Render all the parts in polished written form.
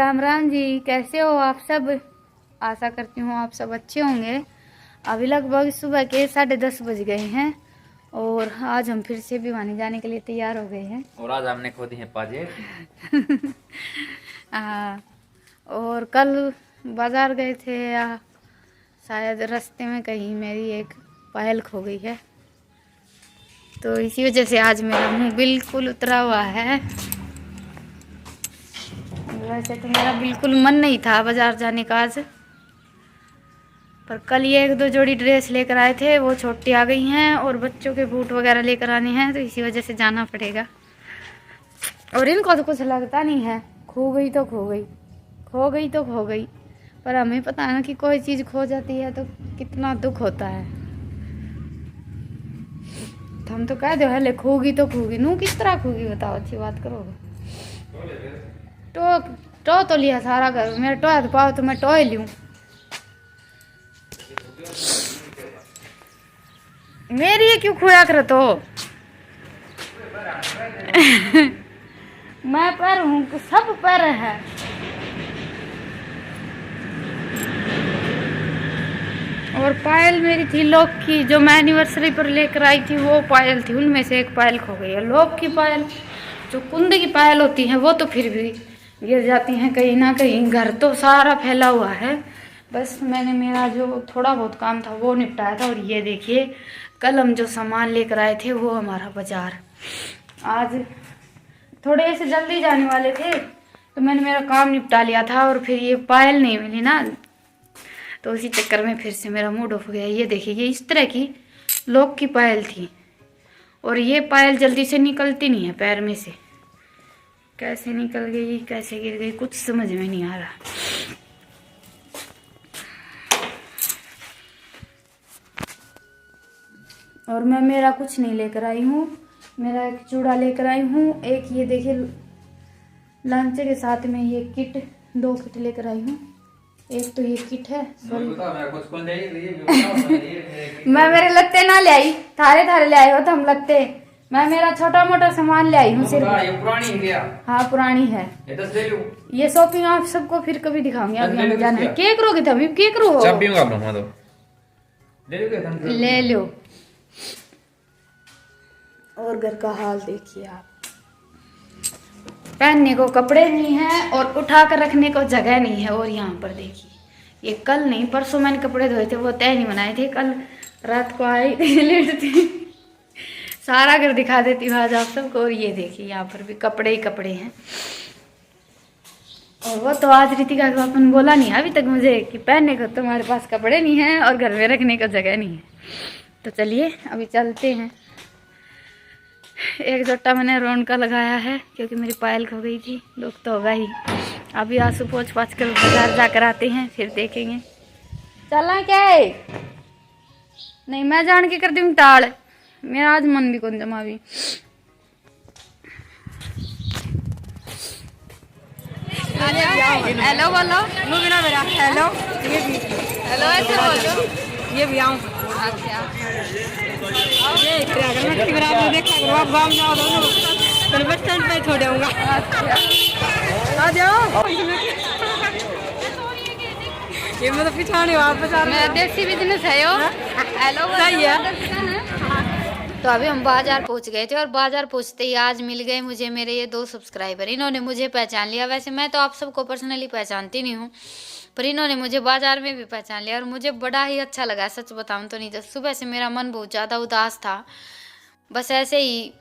राम राम जी, कैसे हो आप सब। आशा करती हूँ आप सब अच्छे होंगे। अभी लगभग सुबह के 10:30 बज गए हैं और आज हम फिर से भिवानी जाने के लिए तैयार हो गए हैं। और आज हमने खो दी है पाजे। हाँ, और कल बाजार गए थे या शायद रास्ते में कहीं मेरी एक पायल खो गई है, तो इसी वजह से आज मेरा मुंह बिल्कुल उतरा हुआ है। वैसे तो मेरा बिल्कुल मन नहीं था बाजार जाने का आज, पर कल ये 1-2 जोड़ी ड्रेस लेकर आए थे, वो छोटी आ गई हैं और बच्चों के बूट वगैरह लेकर आने हैं, तो इसी वजह से जाना पड़ेगा। और इनको तो कुछ लगता नहीं है, खो गई तो खो गई, खो गई तो खो गई, पर हमें पता है ना कि कोई चीज़ खो जाती है तो कितना दुख होता है। तो हम तो कह दो है खोगी तो खोगी, नू किस तरह खोगी बताओ, अच्छी बात करोगे। टो लिया सारा घर, मेरा टो है तो पाओ तो मैं टो ही लूँ। मेरी ये क्यों खोया कर तो मैं पर हूँ, सब पर है। और पायल मेरी थी लोक की, जो मैं एनिवर्सरी पर लेकर आई थी वो पायल थी, उनमें से एक पायल खो गई है। लोक की पायल, जो कुंद की पायल होती हैं वो तो फिर भी गिर जाती हैं कहीं ना कहीं। घर तो सारा फैला हुआ है, बस मैंने मेरा जो थोड़ा बहुत काम था वो निपटाया था। और ये देखिए कल हम जो सामान लेकर आए थे वो हमारा बाजार, आज थोड़े से जल्दी जाने वाले थे तो मैंने मेरा काम निपटा लिया था, और फिर ये पायल नहीं मिली ना, तो उसी चक्कर में फिर से मेरा मूड ऑफ हो गया। ये देखिए ये इस तरह की लोक की पायल थी, और ये पायल जल्दी से निकलती नहीं है पैर में से, कैसे निकल गई कैसे गिर गई कुछ समझ में नहीं आ रहा। और मैं मेरा कुछ नहीं लेकर आई हूँ, मेरा एक चूड़ा लेकर आई हूँ, एक ये देखिए लंच के साथ में ये किट, 2 किट लेकर आई हूँ। एक तो ये किट है, मैं मेरे लत्ते ना ले आई, थारे थारे ले आए हो तो हम लत्ते, मैं मेरा छोटा मोटा सामान ले आई हूँ सिर्फ। पुरानी है क्या? हाँ पुरानी है। ये शॉपिंग आप सबको फिर कभी दिखाऊंगी। अभी हमें जाना है। क्या करोगे तभी, क्या करो ले लो। और घर का हाल देखिए आप, पहनने को कपड़े नहीं है और उठा कर रखने को जगह नहीं है। और यहाँ पर देखिए ये कल नहीं परसों मैंने कपड़े धोए थे, वो तय नहीं बनाए थे, कल रात को आई लेट थी। सारा घर दिखा देती हूँ आज आप सबको। और ये देखिए यहाँ पर भी कपड़े ही कपड़े हैं। और वो तो आज रितिका का अपन बोला नहीं अभी तक मुझे कि पहनने को तुम्हारे पास कपड़े नहीं है और घर में रखने को जगह नहीं है। तो चलिए अभी चलते हैं। एक जोटा मैंने रोन का लगाया है क्योंकि मेरी पायल खो गई थी, दुख तो होगा ही। अभी आंसू पोंछ पाछ कर बाजार जाकर आते हैं, फिर देखेंगे। चलना क्या है? नहीं मैं जान के कर दूँ टाल, मेरा आज मन भी कौन जमा भी। हेलो बोलो, मेरा हेलो, ये भी हेलो ऐसे बोलो, ये भी आऊँ। अच्छा देखा गाँव जाओ तो बस स्टैंड पे छोड़ दूंगा। आ जाओ, ये मतलब पिछाड़ी वापस आ रहा है। देसी बिजनेस है यो। हेलो सही है। तो अभी हम बाजार पहुंच गए थे और बाजार पहुंचते ही आज मिल गए मुझे मेरे ये 2 सब्सक्राइबर। इन्होंने मुझे पहचान लिया। वैसे मैं तो आप सबको पर्सनली पहचानती नहीं हूँ, पर इन्होंने मुझे बाजार में भी पहचान लिया और मुझे बड़ा ही अच्छा लगा। सच बताऊँ तो नहीं तो सुबह से मेरा मन बहुत ज़्यादा उदास था, बस ऐसे ही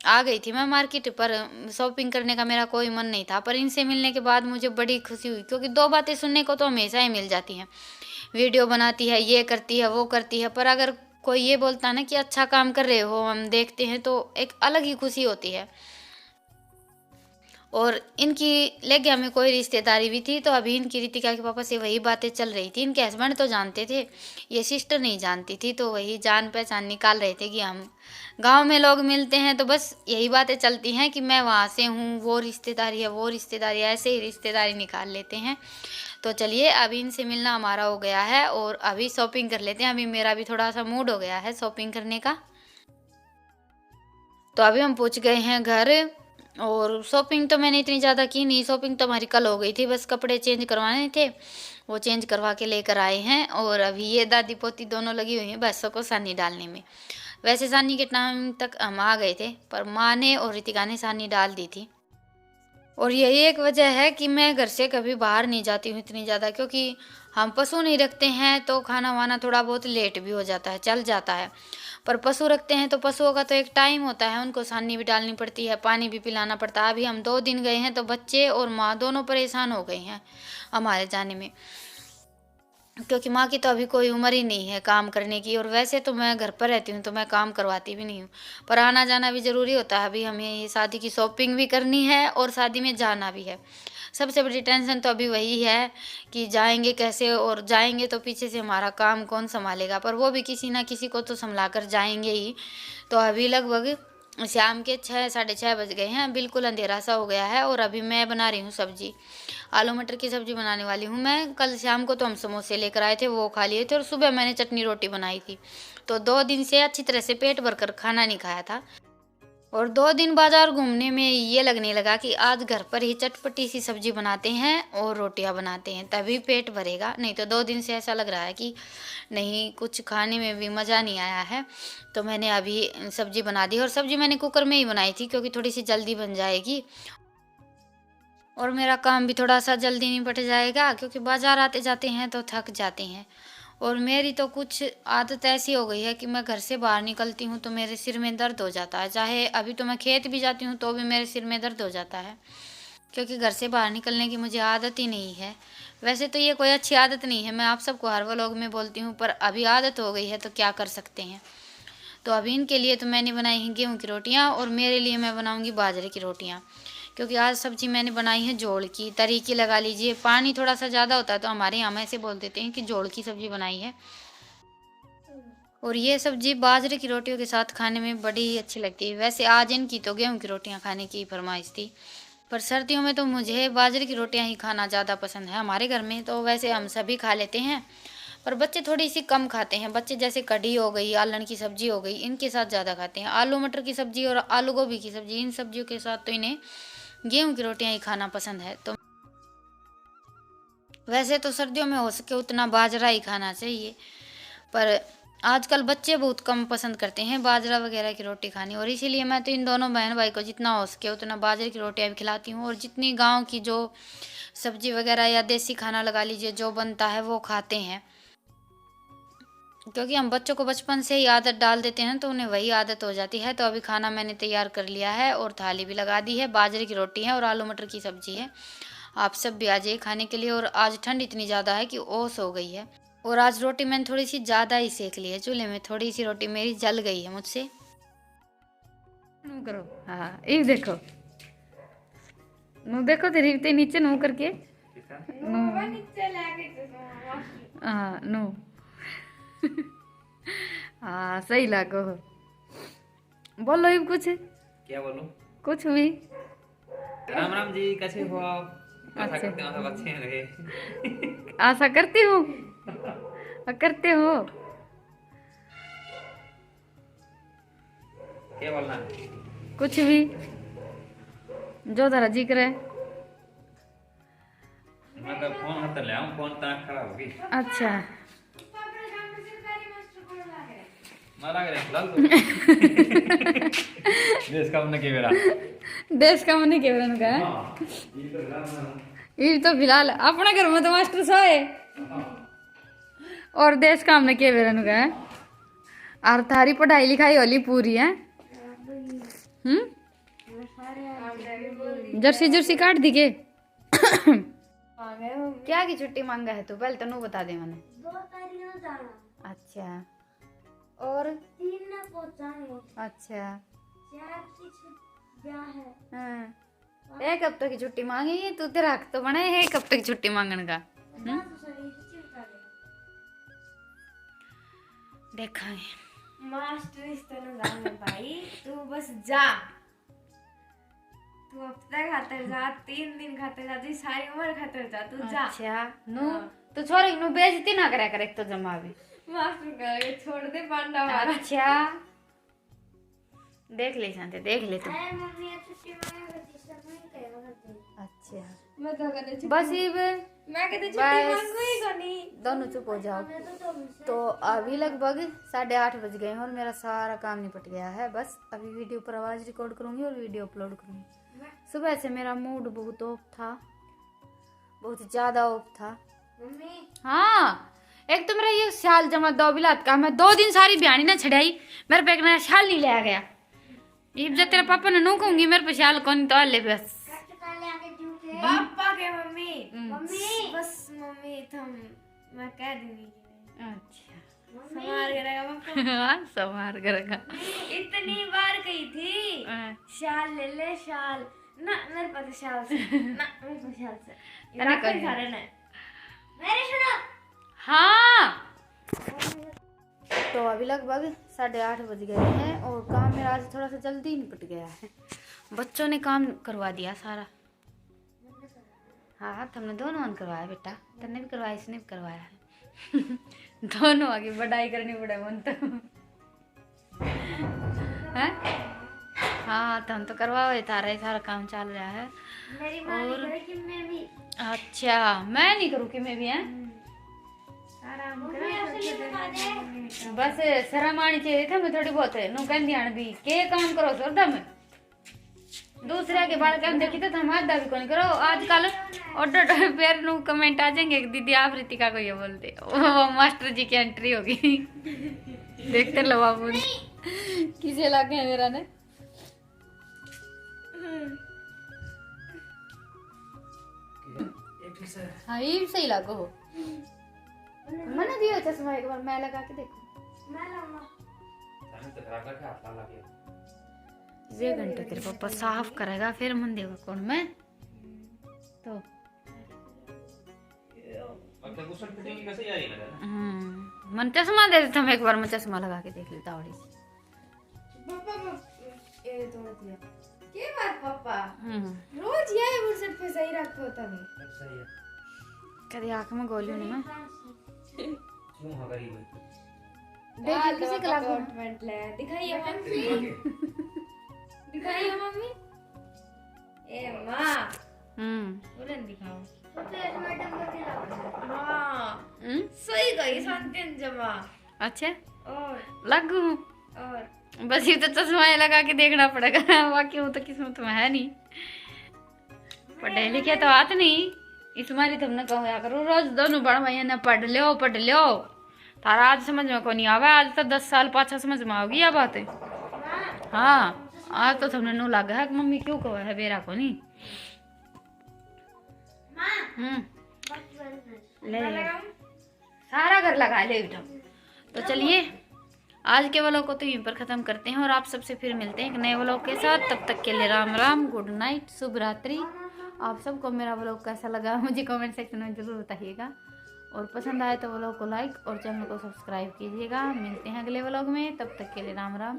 आ गई थी मैं मार्केट पर। शॉपिंग करने का मेरा कोई मन नहीं था, पर इनसे मिलने के बाद मुझे बड़ी खुशी हुई, क्योंकि 2 बातें सुनने को तो हमेशा ही मिल जाती हैं। वीडियो बनाती है, ये करती है, वो करती है, पर अगर कोई ये बोलता है ना कि अच्छा काम कर रहे हो, हम देखते हैं, तो एक अलग ही खुशी होती है। और इनकी लेके हमें कोई रिश्तेदारी भी थी, तो अभी इनकी रितिका के पापा से वही बातें चल रही थी। इनके हस्बैंड तो जानते थे, ये सिस्टर नहीं जानती थी, तो वही जान पहचान निकाल रहे थे कि हम गांव में लोग मिलते हैं तो बस यही बातें चलती हैं कि मैं वहाँ से हूँ, वो रिश्तेदारी है, वो रिश्तेदारी, ऐसे ही रिश्तेदारी निकाल लेते हैं। तो चलिए अभी इनसे मिलना हमारा हो गया है और अभी शॉपिंग कर लेते हैं। अभी मेरा भी थोड़ा सा मूड हो गया है शॉपिंग करने का। तो अभी हम पहुँच गए हैं घर और शॉपिंग तो मैंने इतनी ज़्यादा की नहीं, शॉपिंग तो हमारी कल हो गई थी, बस कपड़े चेंज करवाने थे, वो चेंज करवा के लेकर आए हैं। और अभी ये दादी पोती दोनों लगी हुई हैं भैंसों को सानी डालने में। वैसे सानी के टाइम तक हम आ गए थे, पर माँ ने और रितिका ने सानी डाल दी थी। और यही एक वजह है कि मैं घर से कभी बाहर नहीं जाती हूँ इतनी ज़्यादा, क्योंकि हम पशु नहीं रखते हैं तो खाना वाना थोड़ा बहुत लेट भी हो जाता है, चल जाता है। पर पशु रखते हैं तो पशुओं का तो एक टाइम होता है, उनको सानी भी डालनी पड़ती है, पानी भी पिलाना पड़ता है। अभी हम 2 दिन गए हैं तो बच्चे और माँ दोनों परेशान हो गए हैं हमारे जाने में, क्योंकि माँ की तो अभी कोई उम्र ही नहीं है काम करने की। और वैसे तो मैं घर पर रहती हूँ तो मैं काम करवाती भी नहीं हूँ, पर आना जाना भी ज़रूरी होता है। अभी हमें ये शादी की शॉपिंग भी करनी है और शादी में जाना भी है। सबसे बड़ी टेंशन तो अभी वही है कि जाएंगे कैसे, और जाएंगे तो पीछे से हमारा काम कौन संभालेगा, पर वो भी किसी ना किसी को तो संभला कर जाएंगे ही। तो अभी लगभग शाम के 6 साढ़े 6 बज गए हैं, बिल्कुल अंधेरा सा हो गया है। और अभी मैं बना रही हूँ सब्जी, आलू मटर की सब्जी बनाने वाली हूँ मैं। कल शाम को तो हम समोसे लेकर आए थे, वो खा लिए थे, और सुबह मैंने चटनी रोटी बनाई थी। तो 2 दिन से अच्छी तरह से पेट भरकर खाना नहीं खाया था। और 2 दिन बाजार घूमने में ये लगने लगा कि आज घर पर ही चटपटी सी सब्जी बनाते हैं और रोटियां बनाते हैं, तभी पेट भरेगा। नहीं तो 2 दिन से ऐसा लग रहा है कि नहीं, कुछ खाने में भी मज़ा नहीं आया है। तो मैंने अभी सब्जी बना दी, और सब्जी मैंने कुकर में ही बनाई थी क्योंकि थोड़ी सी जल्दी बन जाएगी और मेरा काम भी थोड़ा सा जल्दी निपट जाएगा, क्योंकि बाजार आते जाते हैं तो थक जाते हैं। और मेरी तो कुछ आदत ऐसी हो गई है कि मैं घर से बाहर निकलती हूँ तो मेरे सिर में दर्द हो जाता है। चाहे अभी तो मैं खेत भी जाती हूँ तो भी मेरे सिर में दर्द हो जाता है, क्योंकि घर से बाहर निकलने की मुझे आदत ही नहीं है। वैसे तो ये कोई अच्छी आदत नहीं है, मैं आप सबको हर व्लॉग में बोलती हूँ, पर अभी आदत हो गई है तो क्या कर सकते हैं। तो अभी इनके लिए तो मैंने बनाई हैं गेहूँ की रोटियाँ, और मेरे लिए मैं बनाऊँगी बाजरे की रोटियाँ, क्योंकि आज सब्जी मैंने बनाई है जोड़ की, तरी की लगा लीजिए। पानी थोड़ा सा ज़्यादा होता है तो हमारे यहाँ ऐसे बोल देते हैं कि जोड़ की सब्जी बनाई है। और ये सब्जी बाजरे की रोटियों के साथ खाने में बड़ी ही अच्छी लगती है। वैसे आज इनकी तो गेहूँ की रोटियाँ खाने की फरमाइश थी, पर सर्दियों में तो मुझे बाजरे की रोटियाँ ही खाना ज़्यादा पसंद है। हमारे घर में तो वैसे हम सभी खा लेते हैं, पर बच्चे थोड़ी सी कम खाते हैं। बच्चे जैसे कढ़ी हो गई, आलन की सब्जी हो गई, इनके साथ ज़्यादा खाते हैं। आलू मटर की सब्जी और आलू गोभी की सब्जी, इन सब्जियों के साथ तो इन्हें गेहूँ की रोटियाँ ही खाना पसंद है। तो वैसे तो सर्दियों में हो सके उतना बाजरा ही खाना चाहिए, पर आजकल बच्चे बहुत कम पसंद करते हैं बाजरा वगैरह की रोटी खानी। और इसीलिए मैं तो इन दोनों बहन भाई को जितना हो सके उतना बाजरे की रोटियाँ भी खिलाती हूँ, और जितनी गाँव की जो सब्जी वगैरह या देसी खाना लगा लीजिए जो बनता है वो खाते हैं। क्योंकि हम बच्चों को बचपन से ही आदत डाल देते हैं तो उन्हें वही आदत हो जाती है। तो अभी खाना मैंने तैयार कर लिया है और थाली भी लगा दी है। बाजरे की रोटी है और आलू मटर की सब्जी है। आप सब भी आ जाइए खाने के लिए। और आज ठंड इतनी ज़्यादा है कि ओस हो गई है, और आज रोटी मैंने थोड़ी सी ज़्यादा ही सेक ली है चूल्हे में, थोड़ी सी रोटी मेरी जल गई है मुझसे। नू करो, हाँ ये देखो, नू देखो तेरी नीचे नू करके, हाँ नू हाँ सही लागो। बोलो ही कुछ, क्या बोलूं? कुछ भी। राम राम जी, कैसे हो आप? आशा अच्छा। करते हैं सब अच्छे रहे। आशा करती हूँ, करते हो। क्या बोलना है? कुछ भी जो तेरा जिक्र है। मैं तो फोन हाथ ले आऊं, फोन तक खराब होगी। अच्छा मारा करे लाल तो देश का मन के बेरा, देश का मन के बेरा का हां ये तो फिलहाल अपना घर में तो मास्टर साहब है, और देश का हमने के बेरा का है। और थारी पढ़ाई लिखाई होली पूरी है। जर्सी जर्सी काट दी के क्या की छुट्टी मांगा है तू? पहले तो नू बता दे मैंने। 2 तारीख जाना। अच्छा, और 3 ने पहुंचाने। अच्छा 4 की ब्याह है। हाँ, 1 हफ्ते की छुट्टी मांगी है तू, तेरा हक तो बना है 1 हफ्ते की छुट्टी मांगने का। देखा है मास्टर इस तरह गाँव में भाई, तू बस जा, तू हफ्ता खातर जा, 3 दिन खातर जा, तू सारी उम्र खातर जा, तू जा। अच्छा नू तो छोरी नू बेइज्जती ना करा करे तो जमा भी मास्टर कहे छोड़ दे पांडा वाला। अच्छा देख ले शांति, देख ले तू। मम्मी छुट्टी मांगे करती सब नहीं कहेगा करती। अच्छा मैं तो कहते बस इब मैं कहते छुट्टी बस मांगू ही कोनी। दोनों चुप हो जाओ। तो अभी लगभग 8:30 बज गए हैं और मेरा सारा काम निपट गया है। बस अभी वीडियो पर आवाज रिकॉर्ड करूंगी और वीडियो अपलोड करूंगी। सुबह से मेरा मूड बहुत ऑफ था, बहुत ज्यादा ऑफ था। मम्मी हाँ, एक तो मेरा ये शाल जमा दो बिलात का, मैं 2 दिन सारी बयानी ना छड़ाई, मेरे पे एक नया शाल नहीं लिया गया। ये जब तेरे पापा ने नो कहूंगी मेरे पे शाल कौन तो ले बस। पापा के मम्मी मम्मी बस मम्मी थम मैं कह दूंगी। अच्छा समार करेगा पापा। हाँ, संभार करेगा। इतनी बार कही थी शाल ले ले शाल ना, मेरे पास शाल से ना, मेरे पास शाल से अरे कोई कोई सारे ना। मेरे सुनो। हाँ, तो अभी लगभग 8:30 बज गए हैं और काम मेरा आज थोड़ा सा जल्दी निपट गया है। बच्चों ने काम करवा दिया सारा। हाँ, तुमने दोनों ने करवाया बेटा, तुमने भी करवाया, इसने भी करवाया है। दोनों आगे बढ़ाई करनी पड़े मन तो है। हाँ, तुम तो करवाओ, तारा सारा काम चल रहा है। मेरी माँ और ने कहा कि मैं भी अच्छा, मैं नहीं करूँ कि मैं भी है। आराम मम्मी ऐसे नहीं बता दे। बस शर्म आनी चाहिए था, मैं थोड़ी बहुत है नु कहंदी आन भी के काम करो सर दम दूसरे के बाल काम देखी तो हम आधा भी कौन करो। आजकल ऑर्डर पेर नु कमेंट आ जाएंगे कि दीदी आप रितिका को ये बोलते, वो मास्टर जी की एंट्री होगी। देखते लो बाबू किसे लागे है मेरा ने। हाँ, ये सही लागो हो। मैंने दिया चश्मा एक बार, मैं लगा के देखो। मैं लाऊंगा। ये घंटे तेरे पापा साफ करेगा फिर मन देगा कौन मैं तो। मन चश्मा दे देता, मैं एक बार मैं चश्मा लगा के देख लेता बड़ी सी। पापा ये तोड़ दिया के बात पापा हम्म, रोज यही बुरसट पे सही रखो तभी। कभी आंख में गोली नहीं मैं क्यों हो गरीब है? देख किसी कला को अपॉइंटमेंट ले दिखाइए मम्मी, दिखाइए मम्मी। ए माँ बुलन दिखाओ। तो मैडम को खिलाओ। हाँ सही गई शांतिन जमा। अच्छा और लगू और बस ये तो चश्मा लगा के देखना पड़ेगा, बाकी वो तो किस्मत में है नहीं। पढ़े लिखे तो आत नहीं, इस मारी तुमने कहा करो रोज दोनों बड़ा भैया ने पढ़ लो तारा आज समझ में को नहीं आवा। आज तो 10 साल पाछा समझ में आओगी यह बात है। हाँ, आज तो तुमने नो लगा है मम्मी क्यों कहो है बेरा को नहीं। ले सारा घर लगा ले बेटा। तो चलिए आज के व्लॉग को तो यहीं पर ख़त्म करते हैं और आप सबसे फिर मिलते हैं एक नए व्लॉग के साथ। तब तक के लिए राम राम, गुड नाइट, शुभ रात्रि। आप सबको मेरा व्लॉग कैसा लगा मुझे कमेंट सेक्शन में ज़रूर बताइएगा और पसंद आए तो व्लॉग को लाइक और चैनल को सब्सक्राइब कीजिएगा। मिलते हैं अगले व्लॉग में, तब तक के लिए राम राम।